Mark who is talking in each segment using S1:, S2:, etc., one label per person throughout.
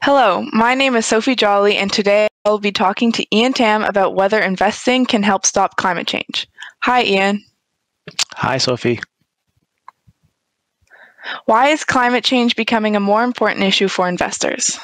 S1: Hello, my name is Sophie Joly, and today I'll be talking to Ian Tam about whether investing can help stop climate change. Hi, Ian.
S2: Hi, Sophie.
S1: Why is climate change becoming a more important issue for investors?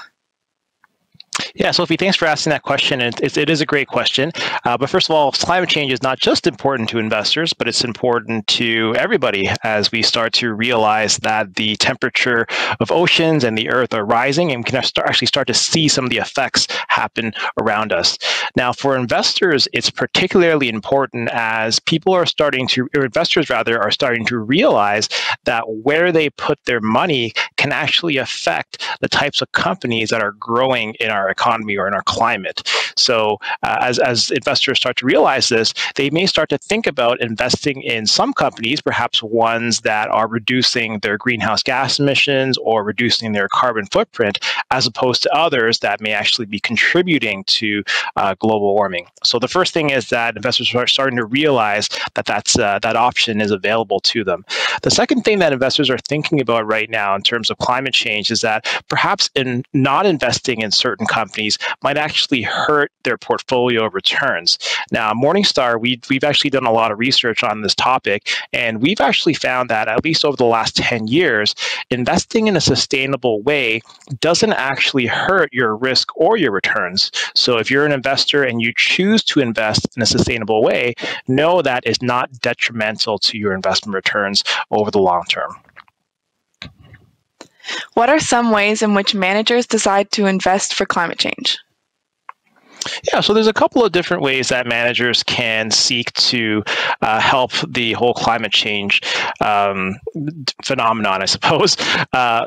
S2: Yeah, Sophie, thanks for asking that question. It is a great question. But first of all, climate change is not just important to investors, but it's important to everybody as we start to realize that the temperature of oceans and the earth are rising, and we can actually start to see some of the effects happen around us. Now, for investors, it's particularly important as investors are starting to realize that where they put their money can actually affect the types of companies that are growing in our economy or in our climate. So as investors start to realize this, they may start to think about investing in some companies, perhaps ones that are reducing their greenhouse gas emissions or reducing their carbon footprint, as opposed to others that may actually be contributing to global warming. So the first thing is that investors are starting to realize that that option is available to them. The second thing that investors are thinking about right now in terms of climate change is that perhaps in not investing in certain companies might actually hurt their portfolio returns. Now, Morningstar, we've actually done a lot of research on this topic, and we've actually found that at least over the last 10 years, investing in a sustainable way doesn't actually hurt your risk or your returns. So if you're an investor and you choose to invest in a sustainable way, know that is not detrimental to your investment returns over the long term.
S1: What are some ways in which managers decide to invest for climate change?
S2: Yeah, so there's a couple of different ways that managers can seek to help the whole climate change phenomenon, I suppose.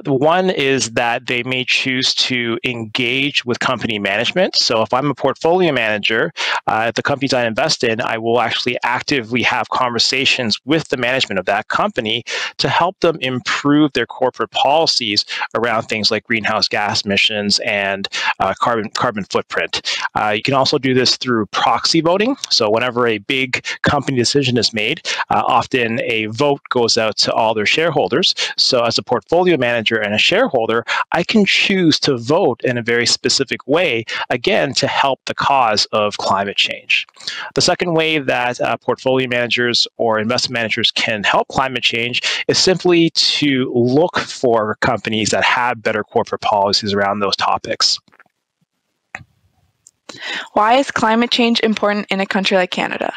S2: One is that they may choose to engage with company management. So if I'm a portfolio manager at the companies I invest in, I will actually actively have conversations with the management of that company to help them improve their corporate policies around things like greenhouse gas emissions and carbon footprint. You can also do this through proxy voting. So whenever a big company decision is made, often a vote goes out to all their shareholders. So as a portfolio manager and a shareholder, I can choose to vote in a very specific way, again, to help the cause of climate change. The second way that portfolio managers or investment managers can help climate change is simply to look for companies that have better corporate policies around those topics.
S1: Why is climate change important in a country like Canada?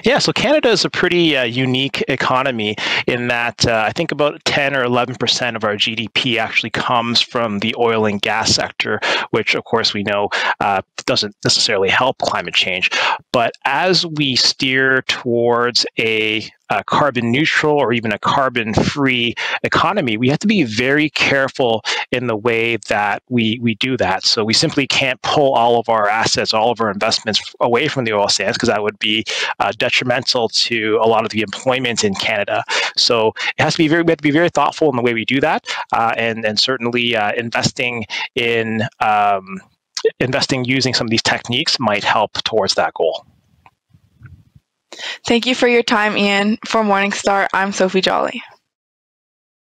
S2: Yeah, so Canada is a pretty unique economy in that I think about 10 or 11% of our GDP actually comes from the oil and gas sector, which of course we know doesn't necessarily help climate change. But as we steer towards a carbon neutral or even a carbon free economy, we have to be very careful in the way that we do that. So we simply can't pull all of our assets, all of our investments away from the oil sands, because that would be detrimental to a lot of the employment in Canada. So it has to be we have to be very thoughtful in the way we do that, and certainly investing using some of these techniques might help towards that goal.
S1: Thank you for your time, Ian. For Morningstar, I'm Sophie Joly.